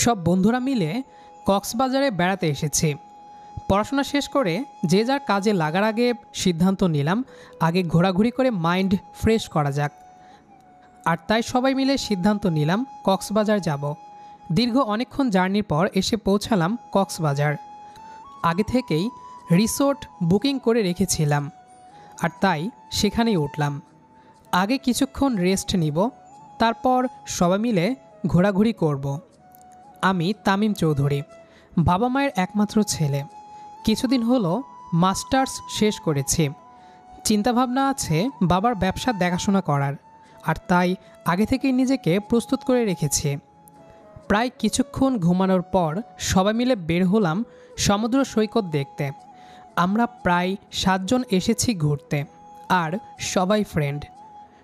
সব বন্ধুরা মিলে কক্সবাজারে বেড়াতে এসেছি। পড়াশোনা শেষ করে যে যার কাজে লাগার আগে সিদ্ধান্ত নিলাম আগে ঘোরাঘুরি করে মাইন্ড ফ্রেশ করা যাক। আর তাই সবাই মিলে সিদ্ধান্ত নিলাম কক্সবাজার যাব। দীর্ঘ অনেকক্ষণ জার্নির পর এসে পৌঁছালাম কক্সবাজার। আগে থেকেই রিসোর্ট বুকিং করে রেখেছিলাম, আর তাই সেখানেই উঠলাম। আগে কিছুক্ষণ রেস্ট নিব, তারপর সবাই মিলে ঘোরাঘুরি করব। আমি তামিম চৌধুরী, বাবা মায়ের একমাত্র ছেলে। কিছুদিন হলো মাস্টার্স শেষ করেছি। চিন্তাভাবনা আছে বাবার ব্যবসা দেখাশোনা করার, আর তাই আগে থেকেই নিজেকে প্রস্তুত করে রেখেছি। প্রায় কিছুক্ষণ ঘুমানোর পর সবাই মিলে বের হলাম সমুদ্র সৈকত দেখতে। আমরা প্রায় 7 জন এসেছি ঘুরতে, আর সবাই ফ্রেন্ড।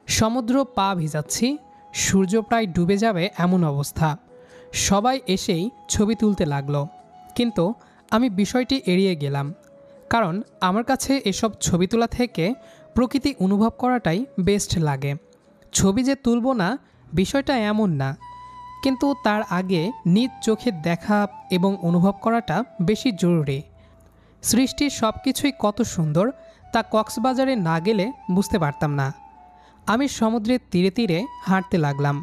সমুদ্র পা ভিজাচ্ছি, সূর্য প্রায় ডুবে যাবে এমন অবস্থা। সবাই এসেই ছবি তুলতে লাগলো, কিন্তু আমি বিষয়টি এড়িয়ে গেলাম, কারণ আমার কাছে এসব ছবি তোলা থেকে প্রকৃতি অনুভব করাটাই বেস্ট লাগে। ছবি যে তুলব না বিষয়টা এমন না, কিন্তু তার আগে নিজ চোখে দেখা এবং অনুভব করাটা বেশি জরুরি। সৃষ্টির সব কিছুই কত সুন্দর তা কক্সবাজারে না গেলে বুঝতে পারতাম না। আমি সমুদ্রের তীরে তীরে হাঁটতে লাগলাম।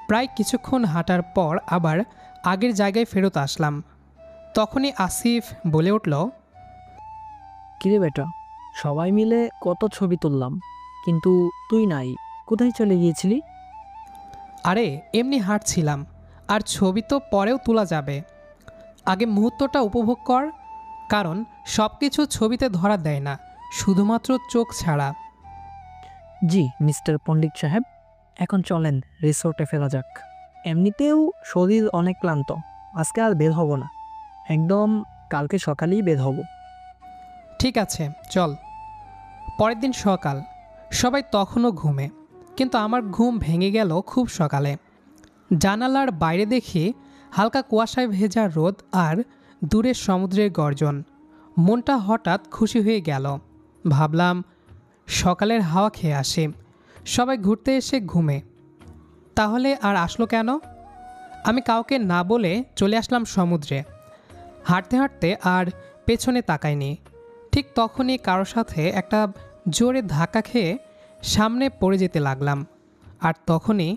প্রায় কিছুক্ষণ হাঁটার পর আবার আগের জায়গায় ফেরত আসলাম। তখনই আসিফ বলে উঠল, কিরে বেটা, সবাই মিলে কত ছবি তুললাম, কিন্তু তুই নাই, কোথায় চলে গিয়েছিলি? আরে এমনি হাঁটছিলাম, আর ছবি তো পরেও তোলা যাবে। আগে মুহূর্তটা উপভোগ কর, কারণ সব কিছু ছবিতে ধরা দেয় না, শুধুমাত্র চোখ ছাড়া। জি মিস্টার পণ্ডিত সাহেব, এখন চলেন রিসোর্টে ফেরা যাক। এমনিতেও শরীর অনেক ক্লান্ত, আজকে আর বের হব না, একদম কালকে সকালেই বের হব। ঠিক আছে, চল। পরের দিন সকাল, সবাই তখনও ঘুমে, কিন্তু আমার ঘুম ভেঙে গেল খুব সকালে। জানালার বাইরে দেখি হালকা কুয়াশায় ভেজা রোদ আর দূরে সমুদ্রের গর্জন। মনটা হঠাৎ খুশি হয়ে গেল। ভাবলাম সকালের হাওয়া খেয়ে আসি। সবাই ঘুরতে এসে ঘুমে, তাহলে আর আসলো কেন? আমি কাউকে না বলে চলে আসলাম সমুদ্রে। হাঁটতে হাঁটতে আর পেছনে তাকাইনি। ঠিক তখনই কারোর সাথে একটা জোরে ধাক্কা খেয়ে সামনে পড়ে যেতে লাগলাম, আর তখনই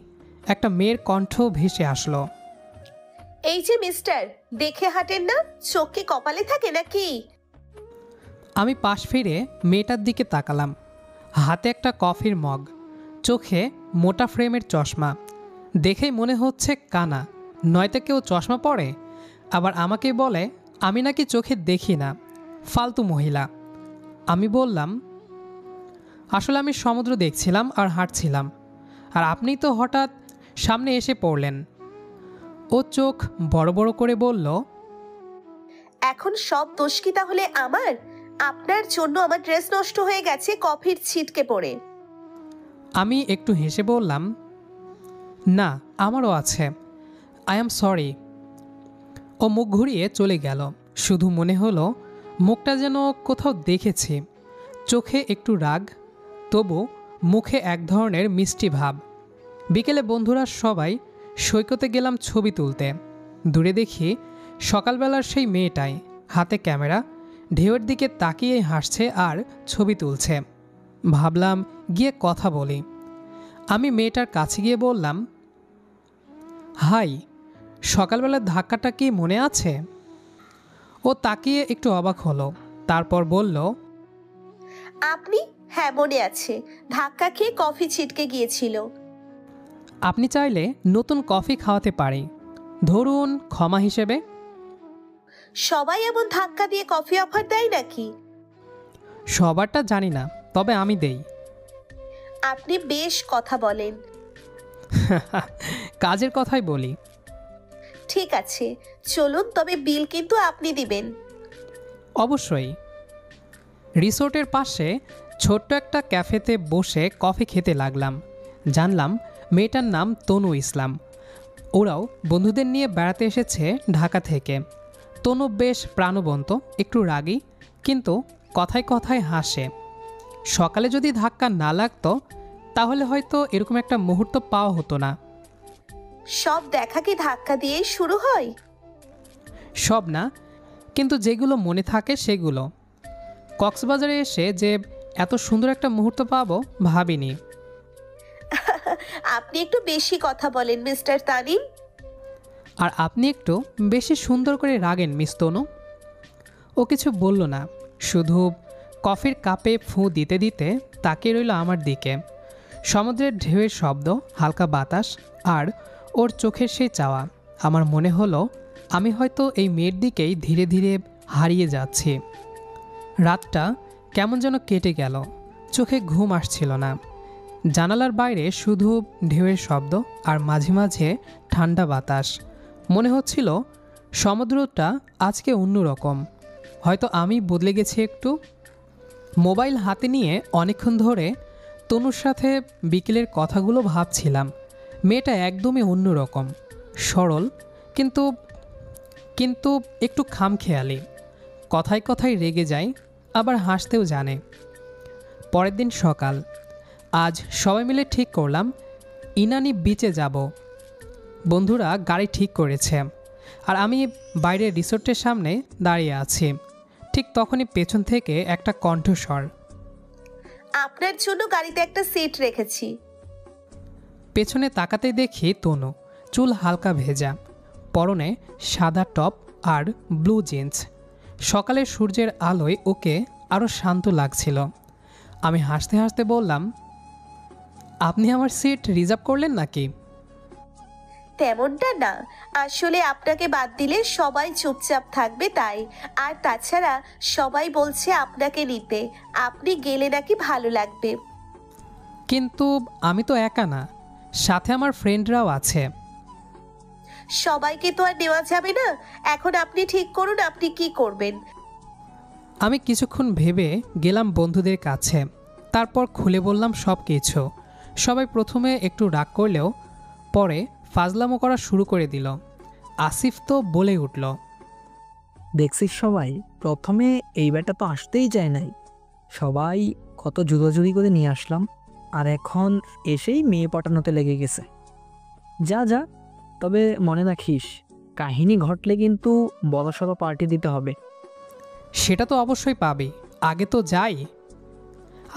একটা মেয়ের কণ্ঠ ভেসে আসলো। এই যে মিস্টার, দেখে হাঁটেন না, চোখ কি কপালে থাকে নাকি? আমি পাশ ফিরে মেয়েটার দিকে তাকালাম। হাতে একটা কফির মগ, চোখে মোটা ফ্রেমের চশমা। দেখেই মনে হচ্ছে কানা, নয়তো কেউ চশমা পরে আবার আমাকে বলে আমি নাকি চোখে দেখি না, ফালতু মহিলা। আমি বললাম, আসলে আমি সমুদ্র দেখছিলাম আর হাঁটছিলাম, আর আপনি তো হঠাৎ সামনে এসে পড়লেন। ও চোখ বড় বড় করে বলল, এখন সব দোষ কি তাহলে আমার? আপনার জন্য আমার ড্রেস নষ্ট হয়ে গেছে কফির ছিটকে পড়ে। আমি একটু হেসে বললাম, না, আমারও আছে, আই অ্যাম সরি। ও মুখ ঘুরিয়ে চলে গেল। শুধু মনে হলো মুখটা যেন কোথাও দেখেছি। চোখে একটু রাগ, তবু মুখে এক ধরনের মিষ্টি ভাব। বিকেলে বন্ধুরা সবাই সৈকতে গেলাম ছবি তুলতে। দূরে দেখি সকালবেলার সেই মেয়েটাই, হাতে ক্যামেরা, ঢেউয়ের দিকে তাকিয়ে হাসছে আর ছবি তুলছে। ভাবলাম গিয়ে কথা বলি। আমি মেয়েটার কাছে গিয়ে বললাম, হাই, সকালবেলার ধাক্কাটা কি মনে আছে? ও তাকিয়ে একটু অবাক হলো, তারপর বলল, আপনি? হ্যাঁ মনে আছে, ধাক্কা খেয়ে কফি ছিটকে গিয়েছিল। আপনি চাইলে নতুন কফি খাওয়াতে পারি, ধরুন ক্ষমা হিসেবে। সবাই এমন ধাক্কা দিয়ে কফি অফার দেয় নাকি? সবারটা জানি না, তবে আমি দেই। আপনি বেশ কথা বলেন। কাজের কথাই বলি। ঠিক আছে, চলুন, তবে বিল কিন্তু আপনি দিবেন। অবশ্যই। রিসোর্টের পাশে ছোট্ট একটা ক্যাফেতে বসে কফি খেতে লাগলাম। জানলাম মেয়েটার নাম তনু ইসলাম। ওরাও বন্ধুদের নিয়ে বেড়াতে এসেছে ঢাকা থেকে। তনু বেশ প্রাণবন্ত, একটু রাগী, কিন্তু কথায় কথায় হাসে। সকালে যদি ধাক্কা না লাগতো তাহলে হয়তো এরকম একটা মুহূর্ত পাওয়া হতো না। সব দেখা কি ধাক্কা দিয়েই শুরু হয়? সব না, কিন্তু যেগুলো মনে থাকে সেগুলো। কক্সবাজারে এসে যে এত সুন্দর একটা মুহূর্ত পাবো ভাবিনি। আপনি একটু বেশি কথা বলেন মিস্টার তানিম। আর আপনি একটু বেশি সুন্দর করে রাগেন মিস তনু। ও কিছু বলল না, শুধু কফির কাপে ফু দিতে দিতে তাকিয়ে রইল আমার দিকে। সমুদ্রের ঢেউয়ের শব্দ, হালকা বাতাস আর ওর চোখের সেই চাওয়া। আমার মনে হলো আমি হয়তো এই মেয়ের দিকেই ধীরে ধীরে হারিয়ে যাচ্ছি। রাতটা কেমন যেন কেটে গেল, চোখে ঘুম আসছিল না। জানালার বাইরে শুধু ঢেউয়ের শব্দ আর মাঝে মাঝে ঠান্ডা বাতাস। মনে হচ্ছিল সমুদ্রটা আজকে অন্যরকম। হয়তো আমি বদলে গেছি একটু। মোবাইল হাতে নিয়ে অনেকক্ষণ ধরে তনুর সাথে বিকেলের কথাগুলো ভাবছিলাম। মেয়েটা একদমই অন্যরকম, সরল কিন্তু কিন্তু একটু খামখেয়ালি। কথায় কথায় রেগে যায়, আবার হাসতেও জানে। পরের দিন সকাল, আজ সবাই মিলে ঠিক করলাম ইনানি বিচে যাব। বন্ধুরা গাড়ি ঠিক করেছে আর আমি বাইরের রিসোর্টের সামনে দাঁড়িয়ে আছি। ঠিক তখনই পেছন থেকে একটা কণ্ঠস্বর। আপনার জন্য গাড়িতে একটা সিট রেখেছি। পেছনে তাকাতেই দেখি তনু, চুল হালকা ভেজা, পরনে সাদা টপ আর ব্লু জিন্স। সকালের সূর্যের আলোয় ওকে আরও শান্ত লাগছিল। আমি হাসতে হাসতে বললাম, আপনি আমার সিট রিজার্ভ করলেন নাকি? তেমনটা না, আসলে আপনাকে বাদ দিলে সবাই চুপচাপ থাকবে তাই। আর তাছাড়া সবাই বলছে আপনাকে নিতে, আপনি গেলে নাকি ভালো লাগবে। কিন্তু আমি তো একা না, সাথে আমার ফ্রেন্ডরাও আছে। সবাইকে তো আর নেওয়া যাবে না। এখন আপনি ঠিক করুন আপনি কি করবেন। আমি কিছুক্ষণ ভেবে গেলাম বন্ধুদের কাছে, তারপর খুলে বললাম সব কিছু। সবাই প্রথমে একটু রাগ করলেও পরে ফাজলামো করা শুরু করে দিল। আসিফ তো বলে উঠল, দেখছিস সবাই, প্রথমে এই ব্যাটা তো আসতেই চায় নাই, সবাই কত জুদোজুদি করে নিয়ে আসলাম, আর এখন এসেই মেয়ে পটানোতে লেগে গেছে। যা যা, তবে মনে রাখিস কাহিনী ঘটলে কিন্তু বড়সড় পার্টি দিতে হবে। সেটা তো অবশ্যই পাবি, আগে তো যাই।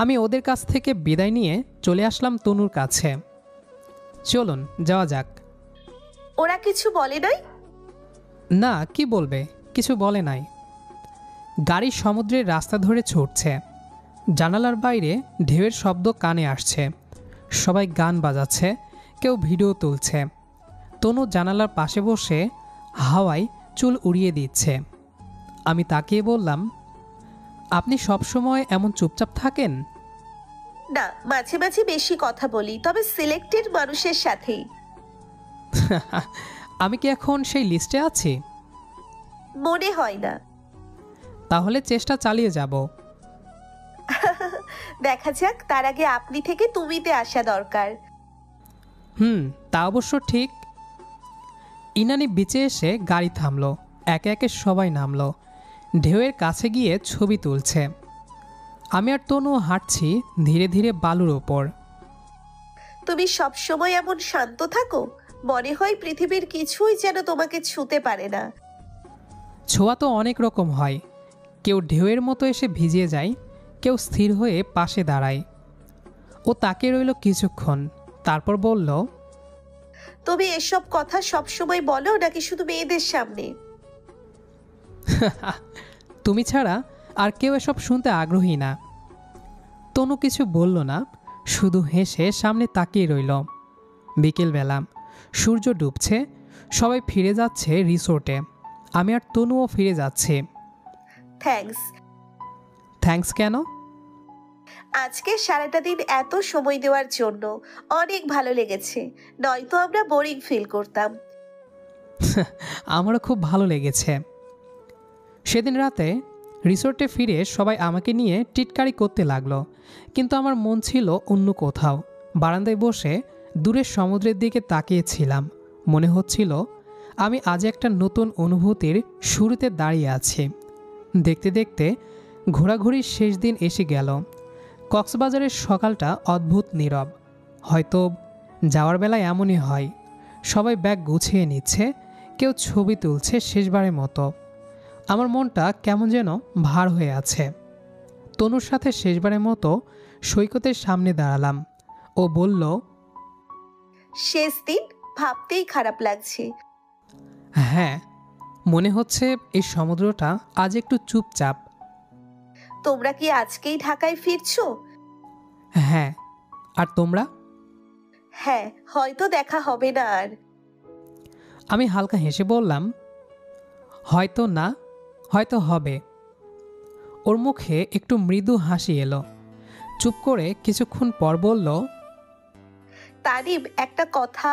আমি ওদের কাছ থেকে বিদায় নিয়ে চলে আসলাম তনুর কাছে। চলুন যাওয়া যাক। ওরা কিছু বলে নাই? না, কি বলবে, কিছু বলে নাই। গাড়ি সমুদ্রের রাস্তা ধরে ছুটছে। জানালার বাইরে ঢেউয়ের শব্দ কানে আসছে। সবাই গান বাজাচ্ছে, কেউ ভিডিও তুলছে। তনু জানালার পাশে বসে হাওয়ায় চুল উড়িয়ে দিচ্ছে। আমি তাকিয়ে বললাম, আপনি সবসময় এমন চুপচাপ থাকেন? না, মাঝে মাঝে বেশি কথা বলি, তবে সিলেক্টেড মানুষের সাথেই। আমি কি এখন সেই লিস্টে আছি? মনে হয় না। তাহলে চেষ্টা চালিয়ে যাব। দেখা যাক, তার আগে আপনি থেকে তুমিতে আসা দরকার। তা অবশ্য ঠিক। ইনানি বিচে এসে গাড়ি থামলো, একে একে সবাই নামলো। ঢেউয়ের কাছে গিয়ে ছবি তুলছে। আমি আর তনু হাঁটছি ধীরে ধীরে বালুর ওপর। তুমি সব সময় এমন শান্ত থাকো, মনে হয় পৃথিবীর কিছুই যেন তোমাকে ছুতে পারে না। ছোঁয়া তো অনেক রকম হয়, কেউ ঢেউয়ের মতো এসে ভিজিয়ে যায়, কেউ স্থির হয়ে পাশে দাঁড়ায়। ও তাকিয়ে রইল কিছুক্ষণ, তারপর বলল, তুমি এসব কথা সব সময় বলো নাকি শুধু মেয়েদের সামনে? তুমি ছাড়া আর কেউ এসব শুনতে আগ্রহী না। তনু কিছু বলল না, শুধু হেসে সামনে তাকিয়ে রইল। বিকেলবেলা, সূর্য ডুবছে, সবাই ফিরে যাচ্ছে রিসোর্টে। আমি আর তনুও ফিরে যাচ্ছি। থ্যাঙ্কস কেন? আজকে সারাটা দিন এত সময় দেওয়ার জন্য অনেক ভালো লেগেছে, নয়তো আমরা বোরিং ফিল করতাম। আমারও খুব ভালো লেগেছে। সেদিন রাতে রিসোর্টে ফিরে সবাই আমাকে নিয়ে টিটকারি করতে লাগলো, কিন্তু আমার মন ছিল অন্য কোথাও। বারান্দায় বসে দূরের সমুদ্রের দিকে তাকিয়েছিলাম। মনে হচ্ছিল আমি আজ একটা নতুন অনুভূতির শুরুতে দাঁড়িয়ে আছি। দেখতে দেখতে ঘোরাঘুরির শেষ দিন এসে গেল। কক্সবাজারের সকালটা অদ্ভুত নীরব। হয়তো যাওয়ার বেলায় এমনই হয়, সবাই ব্যাগ গুছিয়ে নিচ্ছে, কেউ ছবি তুলছে শেষবারের মতো। আমার মনটা কেমন যেন ভার হয়ে আছে। তনুর সাথে শেষবারের মতো সৈকতের সামনে দাঁড়ালাম। ও বলল, শেষ দিন, ভাবতেই খারাপ লাগছে। হ্যাঁ, মনে হচ্ছে এই সমুদ্রটা আজ একটু চুপচাপ। তোমরা কি আজকেই ঢাকায় ফিরছো? হ্যাঁ, আর তোমরা? হ্যাঁ, হয়তো দেখা হবে না আর। আমি হালকা হেসে বললাম, হয়তো না, হয়তো হবে। ওর মুখে একটু মৃদু হাসি এলো। চুপ করে কিছুক্ষণ পর বলল, তানিম, একটা কথা।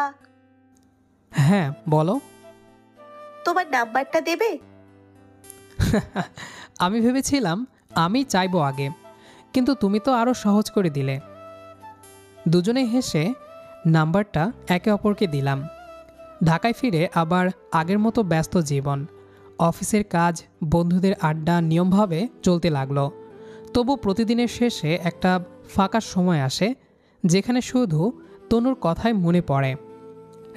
হ্যাঁ বলো। তোমার নাম্বারটা দেবে? আমি ভেবেছিলাম আমি চাইবো আগে, কিন্তু তুমি তো আরও সহজ করে দিলে। দুজনে হেসে নাম্বারটা একে অপরকে দিলাম। ঢাকায় ফিরে আবার আগের মতো ব্যস্ত জীবন। অফিসের কাজ, বন্ধুদের আড্ডা নিয়মভাবে চলতে লাগলো। তবু প্রতিদিনের শেষে একটা ফাঁকা সময় আসে যেখানে শুধু তনুর কথাই মনে পড়ে।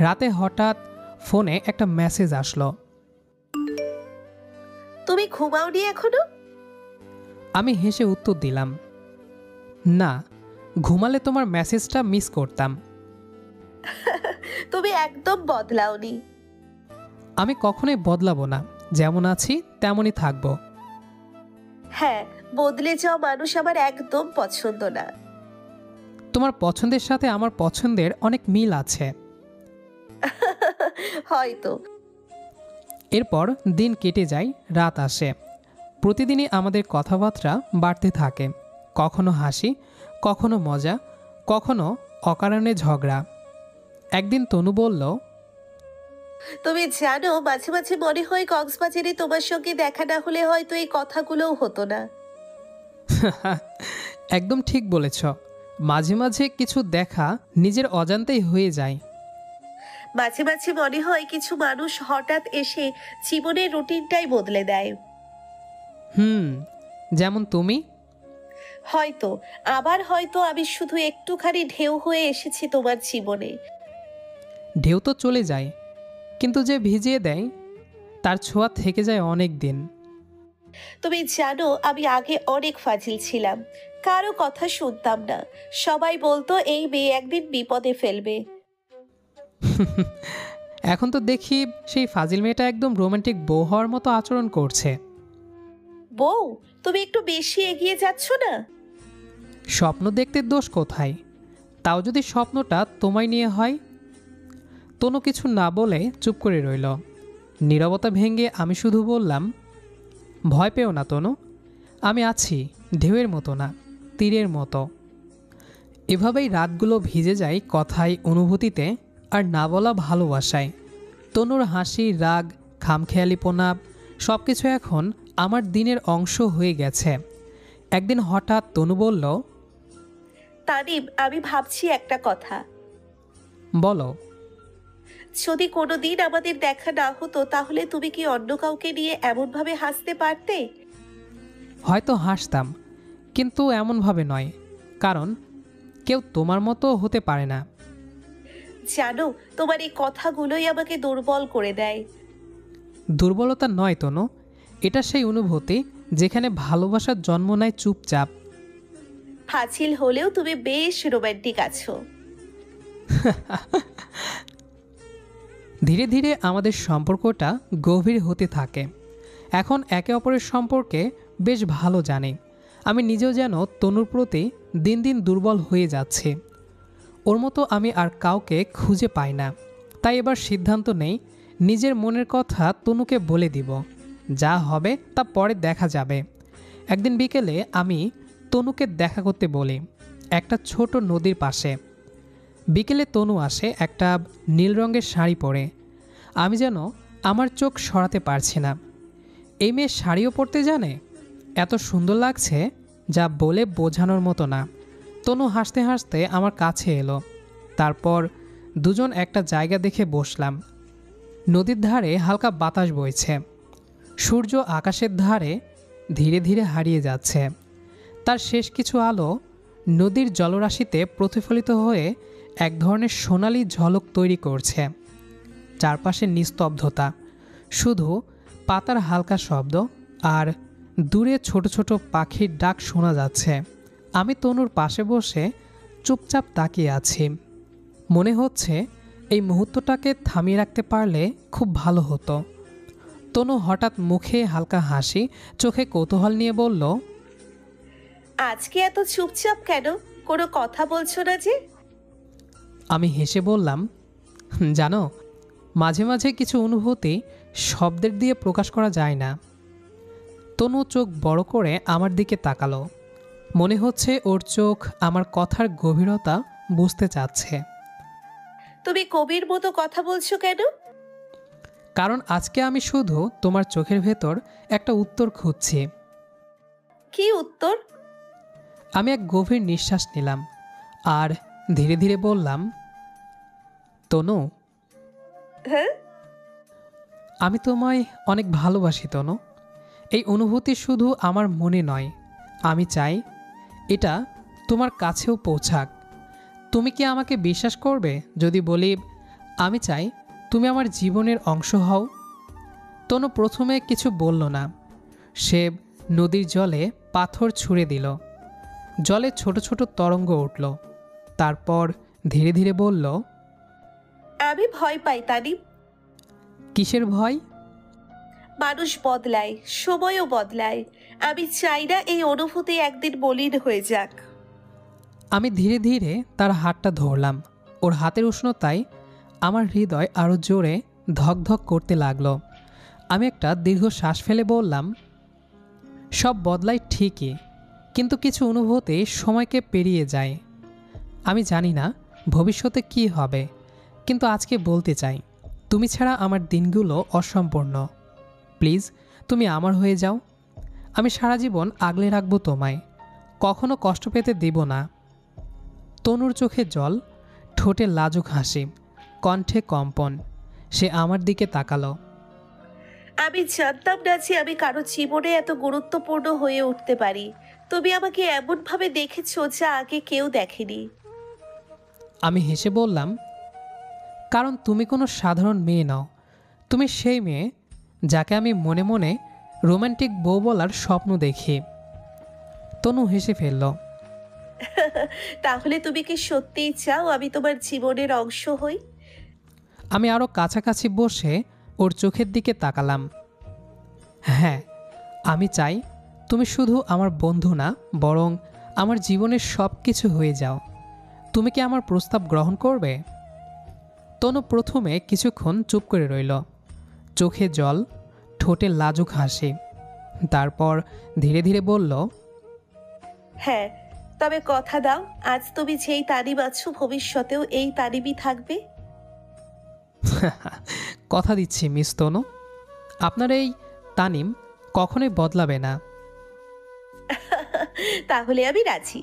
রাতে হঠাৎ ফোনে একটা মেসেজ আসলো। তুমি ঘুমাওনি এখনো? আমি হেসে উত্তর দিলাম, না, ঘুমালে তোমার মেসেজটা মিস করতাম। তুমি একদম বদলাওনি। আমি কখনোই বদলাবো না, যেমন আছি তেমনই থাকবো। হ্যাঁ, বদলে যাওয়া মানুষ আমার একদম পছন্দ না। তোমার পছন্দের সাথে আমার পছন্দের অনেক মিল আছে। হয়তো। এরপর দিন কেটে যায়, রাত আসে। প্রতিদিনই আমাদের কথাবার্তা বাড়তে থাকে। কখনো হাসি, কখনো মজা, কখনো অকারণে ঝগড়া। একদিন তনু বলল, তুমি জানো, মাঝে মাঝে মনে হয় কক্সবাজারে তোমার সঙ্গে দেখা না হলে হয়তো এই কথাগুলোও হতো না। একদম ঠিক বলেছ। মাঝে মাঝে কিছু দেখা নিজের অজান্তেই হয়ে যায়। মাঝে মাঝে মনে হয় কিছু মানুষ হঠাৎ এসে জীবনের রুটিনটাই বদলে দেয়। যেমন তুমি। হয়তো, আবার হয়তো আমি শুধু একটুখানি ঢেউ হয়ে এসেছি তোমার জীবনে। ঢেউ তো চলে যায়, কিন্তু যে ভিজিয়ে দেয় তার ছোঁয়া থেকে যায় অনেক দিন। তুমি জানো, আমি আগে অনেক ফাজিল ছিলাম, কারো কথা শুনতাম না। সবাই বলতো এই মেয়ে একদিন বিপদে ফেলবে। এখন তো দেখি সেই ফাজিল মেয়েটা একদম রোমান্টিক বউ হওয়ার মতো আচরণ করছে। বউ? তুমি একটু বেশি এগিয়ে যাচ্ছ না? স্বপ্ন দেখতে দোষ কোথায়? তাও যদি স্বপ্নটা তোমায় নিয়ে হয়। তনু কিছু না বলে চুপ করে রইল। নীরবতা ভেঙে আমি শুধু বললাম, ভয় পেও না তনু, আমি আছি, ঢেউয়ের মতো না, তীরের মতো। এভাবেই রাতগুলো ভিজে যায় কথায়, অনুভূতিতে, আর না বলা ভালোবাসায়। তনুর হাসি, রাগ, খামখেয়ালিপনা সব কিছু এখন আমার দিনের অংশ হয়ে গেছে। একদিন হঠাৎ তনু বলল, তানিম, আমি ভাবছি একটা কথা। বলো। যদি কোনোদিন আমাদের দেখা না হতো, তাহলে তুমি কি অন্য কাউকে নিয়ে এমনভাবে হাসতে পারতে? হয়তো হাসতাম, কিন্তু এমনভাবে নয়, কারণ কেউ তোমার মতো হতে পারে না। জানো, তোমার এই কথাগুলোই আমাকে দুর্বল করে দেয়। দুর্বলতা নয় তনু, এটা সেই অনুভূতি যেখানে ভালোবাসার জন্ম নেয় চুপচাপ। ফাজিল হলেও তুমি বেশ রোমান্টিক আছো। ধীরে ধীরে আমাদের সম্পর্কটা গভীর হতে থাকে। এখন একে অপরের সম্পর্কে বেশ ভালো জানি। আমি নিজেও যেন তনুর প্রতি দিন দিন দুর্বল হয়ে যাচ্ছি। ওর মতো আমি আর কাউকে খুঁজে পাই না। তাই এবার সিদ্ধান্ত নেই, নিজের মনের কথা তনুকে বলে দিব। যা হবে তা পরে দেখা যাবে। একদিন বিকেলে আমি তনুকে দেখা করতে বলি, একটা ছোট নদীর পাশে। বিকেলে তনু আসে একটা নীল রঙের শাড়ি পরে। আমি যেন আমার চোখ সরাতে পারছি না। এই মেয়ে শাড়িও পরতে জানে, এত সুন্দর লাগছে যা বলে বোঝানোর মতো না। তনু হাসতে হাসতে আমার কাছে এলো। তারপর দুজন একটা জায়গা দেখে বসলাম। নদীর ধারে হালকা বাতাস বইছে। সূর্য আকাশের ধারে ধীরে ধীরে হারিয়ে যাচ্ছে। তার শেষ কিছু আলো নদীর জলরাশিতে প্রতিফলিত হয়ে এক ধরনের সোনালি ঝলক তৈরি করছে। চারপাশে নিস্তব্ধতা, শুধু পাতার হালকা শব্দ আর দূরে ছোট ছোট পাখির ডাক শোনা যাচ্ছে। আমি তনুর পাশে বসে চুপচাপ তাকিয়ে আছি। মনে হচ্ছে এই মুহূর্তটাকে থামিয়ে রাখতে পারলে খুব ভালো হতো। তনু হঠাৎ মুখে হালকা হাসি, চোখে কৌতূহল নিয়ে বলল, আজকে এত চুপচাপ কেন? কোনো কথা বলছো না যে? আমি হেসে বললাম, জানো, মাঝে মাঝে কিছু অনুভূতি শব্দের দিয়ে প্রকাশ করা যায় না। তনু চোখ বড় করে আমার দিকে তাকালো। মনে হচ্ছে ওর চোখ আমার কথার গভীরতা বুঝতে চাচ্ছে। তুমি কবির মতো কথা বলছো কেন? কারণ আজকে আমি শুধু তোমার চোখের ভেতর একটা উত্তর খুঁজছি। কি উত্তর? আমি এক গভীর নিঃশ্বাস নিলাম আর ধীরে ধীরে বললাম, তনু, হ্যাঁ, আমি তোমায় অনেক ভালোবাসি তনু। এই অনুভূতি শুধু আমার মনে নয়, আমি চাই এটা তোমার কাছেও পৌঁছাক। তুমি কি আমাকে বিশ্বাস করবে যদি বলি আমি চাই তুমি আমার জীবনের অংশ হও? তনু প্রথমে কিছু বলল না। সে নদীর জলে পাথর ছুঁড়ে দিল। জলে ছোট ছোট তরঙ্গ উঠল। তারপর ধীরে ধীরে বলল, আমি ভয় পাই তানিম। কিসের ভয়? মানুষ বদলায়, সময়ও বদলায়। আমি চাই না এই অনুভূতি একদিন মলিন হয়ে যাক। আমি ধীরে ধীরে তার হাতটা ধরলাম। ওর হাতের উষ্ণতায় আমার হৃদয় আরও জোরে ধকধক করতে লাগলো। আমি একটা দীর্ঘ শ্বাস ফেলে বললাম, সব বদলায় ঠিকই, কিন্তু কিছু অনুভূতি সময়কে পেরিয়ে যায়। আমি জানি না ভবিষ্যতে কি হবে, কিন্তু আজকে বলতে চাই, তুমি ছাড়া আমার দিনগুলো অসম্পূর্ণ। প্লিজ, তুমি আমার হয়ে যাও। আমি সারা জীবন আগলে রাখবো তোমায়, কখনো কষ্ট পেতে দেব না। তনুর চোখে জল, ঠোঁটে লাজুক হাসি, কণ্ঠে কম্পন। সে আমার দিকে তাকালো। আমি জানতাম না যে আমি কারো জীবনে এত গুরুত্বপূর্ণ হয়ে উঠতে পারি। তুমি আমাকে এমনভাবে দেখেছো যা আগে কেউ দেখেনি। আমি হেসে বললাম, কারণ তুমি কোনো সাধারণ মেয়ে নও। তুমি সেই মেয়ে যাকে আমি মনে মনে রোমান্টিক বউ বলার স্বপ্ন দেখি। তনু হেসে ফেলল। তাহলে তুমি কি সত্যিই চাও আমি তোমার জীবনের অংশ হই? আমি আরও কাছাকাছি বসে ওর চোখের দিকে তাকালাম। হ্যাঁ, আমি চাই তুমি শুধু আমার বন্ধু না, বরং আমার জীবনের সব কিছু হয়ে যাও। তুমি কি আমার প্রস্তাব গ্রহণ করবে? তনু প্রথমে কিছুক্ষণ চুপ করে রইল, চোখে জল, ঠোঁটে লাজুক হাসি। তারপর ধীরে ধীরে বলল, হ্যাঁ, তবে কথা দাও, আজ তুমি যেই তানিম আছো ভবিষ্যতেও এই তানিমই থাকবে। কথা দিচ্ছি মিস তনু, আপনার এই তানিম কখনোই বদলাবে না। তাহলে আমি রাজি।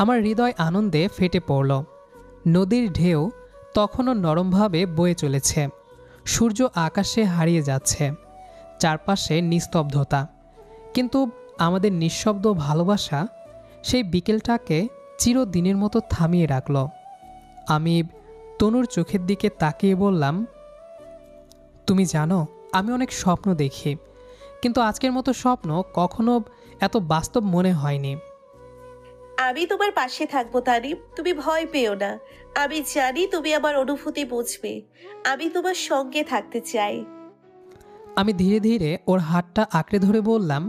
আমার হৃদয় আনন্দে ফেটে পড়ল। নদীর ঢেউ তখনও নরমভাবে বয়ে চলেছে। সূর্য আকাশে হারিয়ে যাচ্ছে। চারপাশে নিস্তব্ধতা, কিন্তু আমাদের নিঃশব্দ ভালোবাসা সেই বিকেলটাকে চিরদিনের মতো থামিয়ে রাখল। আমি তনুর চোখের দিকে তাকিয়ে বললাম, তুমি জানো, আমি অনেক স্বপ্ন দেখি, কিন্তু আজকের মতো স্বপ্ন কখনো এত বাস্তব মনে হয়নি। আমি তোমার পাশে থাকবো তানিম, তুমি ভয় পেও না। আমি জানি তুমি আমার অনুভূতি বুঝবে। আমি তোমার সঙ্গে থাকতে চাই। আমি ধীরে ধীরে ওর হাতটা আঁকড়ে ধরে বললাম,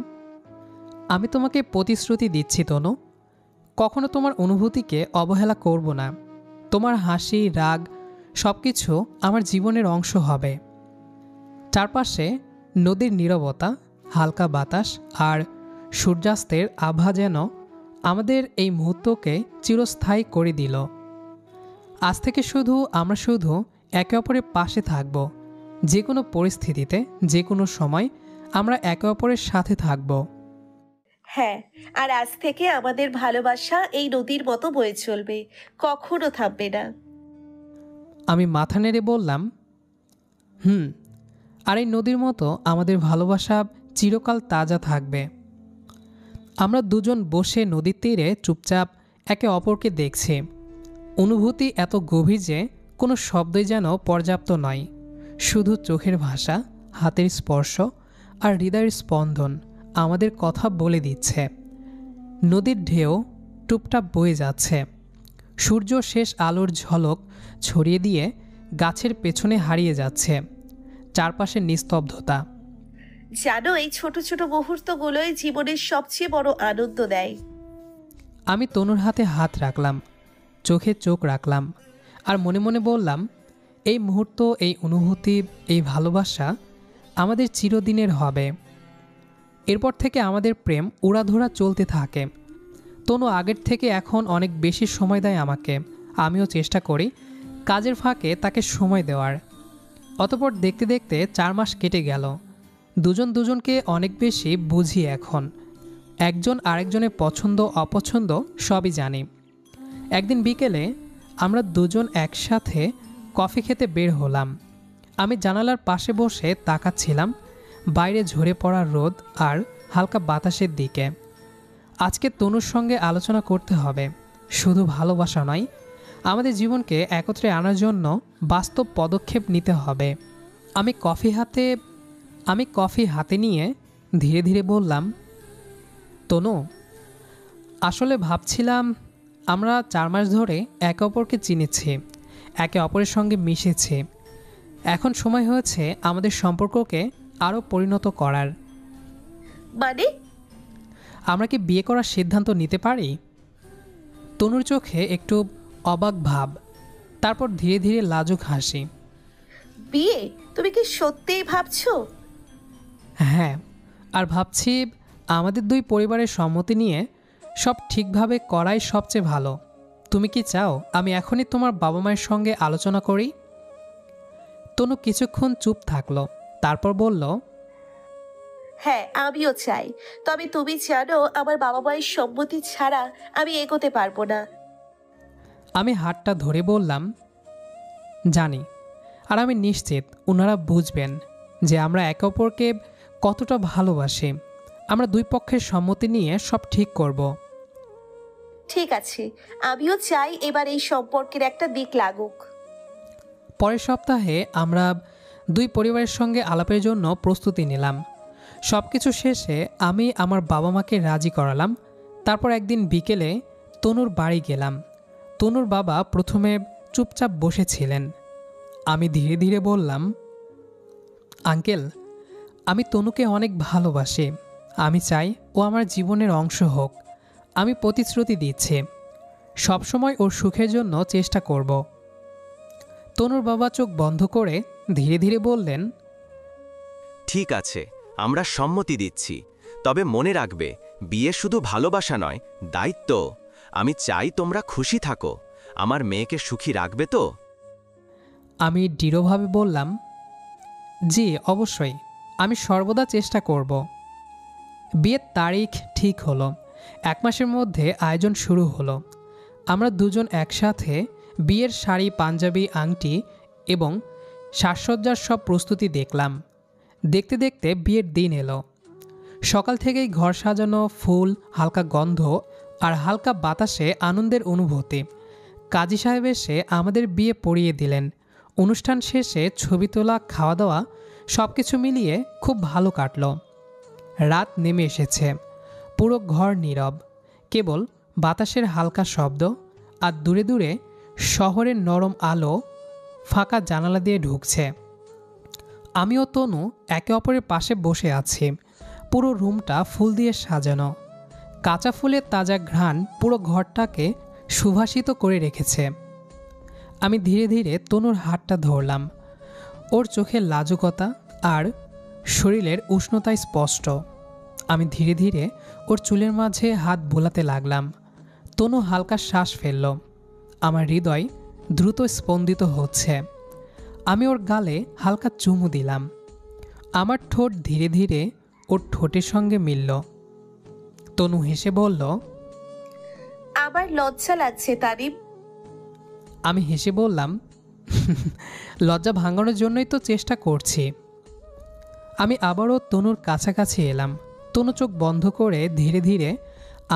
আমি তোমাকে প্রতিশ্রুতি দিচ্ছি তনু, কখনো তোমার অনুভূতিকে অবহেলা করব না। তোমার হাসি, রাগ সব কিছু আমার জীবনের অংশ হবে। চারপাশে নদীর নীরবতা, হালকা বাতাস আর সূর্যাস্তের আভা যেন আমাদের এই মুহূর্তকে চিরস্থায়ী করে দিল। আজ থেকে আমরা শুধু একে অপরের পাশে থাকব। যে কোনো পরিস্থিতিতে, যে কোনো সময় আমরা একে অপরের সাথে থাকব। হ্যাঁ, আর আজ থেকে আমাদের ভালোবাসা এই নদীর মতো বয়ে চলবে, কখনো থামবে না। আমি মাথা নেড়ে বললাম, আর এই নদীর মতো আমাদের ভালোবাসা চিরকাল তাজা থাকবে। আমরা দুজন বসে নদীর তীরে চুপচাপ একে অপরকে দেখছি। অনুভূতি এত গভীর যে কোনো শব্দই যেন পর্যাপ্ত নয়, শুধু চোখের ভাষা, হাতের স্পর্শ আর হৃদয়ের স্পন্দন আমাদের কথা বলে দিচ্ছে। নদীর ঢেউ টুপটাপ বয়ে যাচ্ছে, সূর্য শেষ আলোর ঝলক ছড়িয়ে দিয়ে গাছের পেছনে হারিয়ে যাচ্ছে। চারপাশে নিস্তব্ধতা। জানো, এই ছোট ছোট মুহূর্তগুলোই জীবনের সবচেয়ে বড় আনন্দ দেয়। আমি তনুর হাতে হাত রাখলাম, চোখে চোখ রাখলাম, আর মনে মনে বললাম, এই মুহূর্ত, এই অনুভূতি, এই ভালোবাসা আমাদের চিরদিনের হবে। এরপর থেকে আমাদের প্রেম উড়াধুরা চলতে থাকে। তনু আগের থেকে এখন অনেক বেশি সময় দেয় আমাকে, আমিও চেষ্টা করি কাজের ফাঁকে তাকে সময় দেওয়ার। অতঃপর দেখতে দেখতে 4 মাস কেটে গেল। দুজন দুজনকে অনেক বেশি বুঝি এখন। একজন আরেকজনের পছন্দ অপছন্দ সবই জানি। একদিন বিকেলে আমরা দুজন একসাথে কফি খেতে বের হলাম। আমি জানালার পাশে বসে তাকাচ্ছিলাম বাইরে ঝরে পড়া রোদ আর হালকা বাতাসের দিকে। আজকে তনুর সঙ্গে আলোচনা করতে হবে, শুধু ভালোবাসা নয়, আমাদের জীবনকে একত্রে আনার জন্য বাস্তব পদক্ষেপ নিতে হবে। আমি কফি হাতে নিয়ে ধীরে ধীরে বললাম, তনু, আসলে ভাবছিলাম আমরা 4 মাস ধরে একে অপরকে চিনেছি, একে অপরের সঙ্গে মিশেছি। এখন সময় হয়েছে আমাদের সম্পর্ককে আরও পরিণত করার। মানে? আমরা কি বিয়ে করার সিদ্ধান্ত নিতে পারি? তনুর চোখে একটু অবাক ভাব, তারপর ধীরে ধীরে লাজুক হাসি। বিয়ে? তুমি কি সত্যিই ভাবছো? হ্যাঁ, আর ভাবছি আমাদের 2 পরিবারের সম্মতি নিয়ে সব ঠিকভাবে করাই সবচেয়ে ভালো। তুমি কি চাও আমি এখনই তোমার বাবা মায়ের সঙ্গে আলোচনা করি? তনু কিছুক্ষণ চুপ থাকলো, তারপর বলল, হ্যাঁ, আমিও চাই। তবে তুমি জানো, আমার বাবা মায়ের সম্মতি ছাড়া আমি এগোতে পারবো না। আমি হাতটা ধরে বললাম, জানি, আর আমি নিশ্চিত ওনারা বুঝবেন যে আমরা একে অপরকে কতটা ভালোবাসি। আমরা 2 পক্ষের সম্মতি নিয়ে সব ঠিক করব। ঠিক আছে, আমিও চাই এবার এই সম্পর্কের একটা দিক লাগুক। পরের সপ্তাহে আমরা 2 পরিবারের সঙ্গে আলাপের জন্য প্রস্তুতি নিলাম। সব কিছু শেষে আমি আমার বাবা মাকে রাজি করালাম। তারপর একদিন বিকেলে তনুর বাড়ি গেলাম। তনুর বাবা প্রথমে চুপচাপ বসেছিলেন। আমি ধীরে ধীরে বললাম, আঙ্কেল, আমি তনুকে অনেক ভালোবাসি। আমি চাই ও আমার জীবনের অংশ হোক। আমি প্রতিশ্রুতি দিচ্ছি, সবসময় ওর সুখের জন্য চেষ্টা করব। তনুর বাবা চোখ বন্ধ করে ধীরে ধীরে বললেন, ঠিক আছে, আমরা সম্মতি দিচ্ছি। তবে মনে রাখবে, বিয়ে শুধু ভালোবাসা নয়, দায়িত্ব। আমি চাই তোমরা খুশি থাকো। আমার মেয়েকে সুখী রাখবে তো? আমি দৃঢ়ভাবে বললাম, জি অবশ্যই, আমি সর্বদা চেষ্টা করব। বিয়ের তারিখ ঠিক হলো। 1 মাসের মধ্যে আয়োজন শুরু হলো। আমরা দুজন একসাথে বিয়ের শাড়ি, পাঞ্জাবি, আংটি এবং সাজসজ্জার সব প্রস্তুতি দেখলাম। দেখতে দেখতে বিয়ের দিন এলো। সকাল থেকেই ঘর সাজানো, ফুল, হালকা গন্ধ আর হালকা বাতাসে আনন্দের অনুভূতি। কাজী সাহেব এসে আমাদের বিয়ে পড়িয়ে দিলেন। অনুষ্ঠান শেষে ছবি তোলা, খাওয়া দাওয়া সব কিছু মিলিয়ে খুব ভালো কাটল। রাত নেমে এসেছে, পুরো ঘর নীরব, কেবল বাতাসের হালকা শব্দ আর দূরে দূরে শহরের নরম আলো ফাঁকা জানালা দিয়ে ঢুকছে। আমি ও তনু একে অপরের পাশে বসে আছি। পুরো রুমটা ফুল দিয়ে সাজানো। কাঁচা ফুলের তাজা ঘ্রাণ পুরো ঘরটাকে সুভাষিত করে রেখেছে। আমি ধীরে ধীরে তনুর হাতটা ধরলাম। ওর চোখের লাজুকতা আর শরীরের উষ্ণতায় স্পষ্ট। আমি ধীরে ধীরে ওর চুলের মাঝে হাত বোলাতে লাগলাম। তনু হালকা শ্বাস ফেলল। আমার হৃদয় দ্রুত স্পন্দিত হচ্ছে। আমি ওর গালে হালকা চুমু দিলাম। আমার ঠোঁট ধীরে ধীরে ওর ঠোঁটের সঙ্গে মিলল। তনু হেসে বলল, আমার লজ্জা লাগছে তানিম। আমি হেসে বললাম, লজ্জা ভাঙানোর জন্যই তো চেষ্টা করছি। আমি আবারও তনুর কাছাকাছি এলাম। তনু চোখ বন্ধ করে ধীরে ধীরে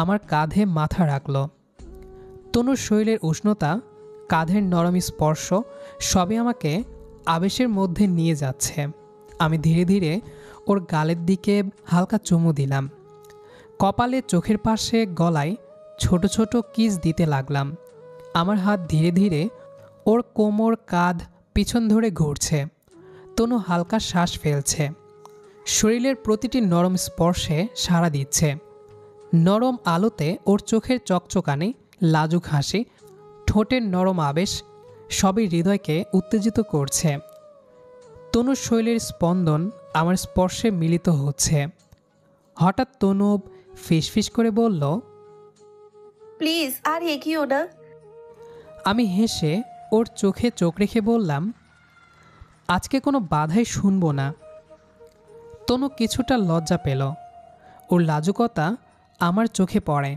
আমার কাঁধে মাথা রাখল। তনুর শরীরের উষ্ণতা, কাঁধের নরম স্পর্শ সবই আমাকে আবেশের মধ্যে নিয়ে যাচ্ছে। আমি ধীরে ধীরে ওর গালের দিকে হালকা চুমু দিলাম। কপালে, চোখের পাশে, গলায় ছোট ছোট কিস দিতে লাগলাম। আমার হাত ধীরে ধীরে ওর কোমর, কাঁধ, পিছন ধরে ঘুরছে। তনু হালকা শ্বাস ফেলছে, শরীরের প্রতিটি নরম স্পর্শে সাড়া দিচ্ছে। নরম আলোতে ওর চোখের চকচকানি, লাজুক হাসি, ঠোঁটের নরম আবেশ সবই হৃদয়কে উত্তেজিত করছে। তনুর শৈলের স্পন্দন আমার স্পর্শে মিলিত হচ্ছে। হঠাৎ তনু ফিসফিস করে বলল, প্লিজ আর এগিয়েও না। আমি হেসে ওর চোখে চোখ রেখে বললাম, আজকে কোনো বাধাই শুনবো না। তনু কিছুটা লজ্জা পেল। ওর লাজুকতা আমার চোখে পড়ে।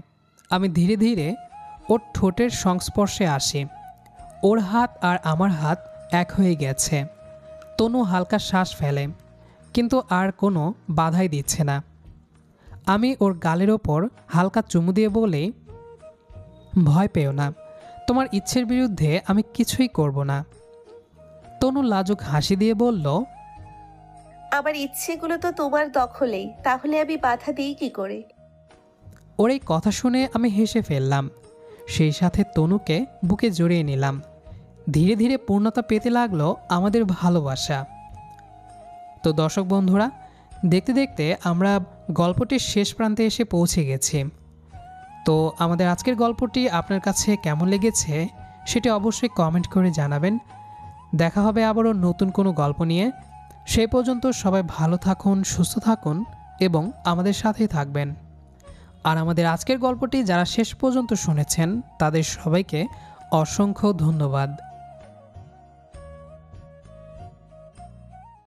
আমি ধীরে ধীরে ওর ঠোঁটের সংস্পর্শে আসি। ওর হাত আর আমার হাত এক হয়ে গেছে। তনু হালকা শ্বাস ফেলে, কিন্তু আর কোনো বাধাই দিচ্ছে না। আমি ওর গালের ওপর হালকা চুমু দিয়ে বলি, ভয় পেও না, তোমার ইচ্ছের বিরুদ্ধে আমি কিছুই করব না। তনু লাজুক হাসি দিয়ে বলল, আমার ইচ্ছেগুলো তো তোমার দখলেই, তাহলে আমি বাধা দিই কি করে? ওর এই কথা শুনে আমি হেসে ফেললাম। সেই সাথে তনুকে বুকে জড়িয়ে নিলাম। ধীরে ধীরে পূর্ণতা পেতে লাগলো আমাদের ভালোবাসা। তো দর্শক বন্ধুরা, দেখতে দেখতে আমরা গল্পটির শেষ প্রান্তে এসে পৌঁছে গেছি। তো আমাদের আজকের গল্পটি আপনার কাছে কেমন লেগেছে সেটি অবশ্যই কমেন্ট করে জানাবেন। দেখা হবে আবারও নতুন কোনো গল্প নিয়ে। সেই পর্যন্ত সবাই ভালো থাকুন, সুস্থ থাকুন এবং আমাদের সাথেই থাকবেন। আর আমাদের আজকের গল্পটি যারা শেষ পর্যন্ত শুনেছেন তাদের সবাইকে অসংখ্য ধন্যবাদ।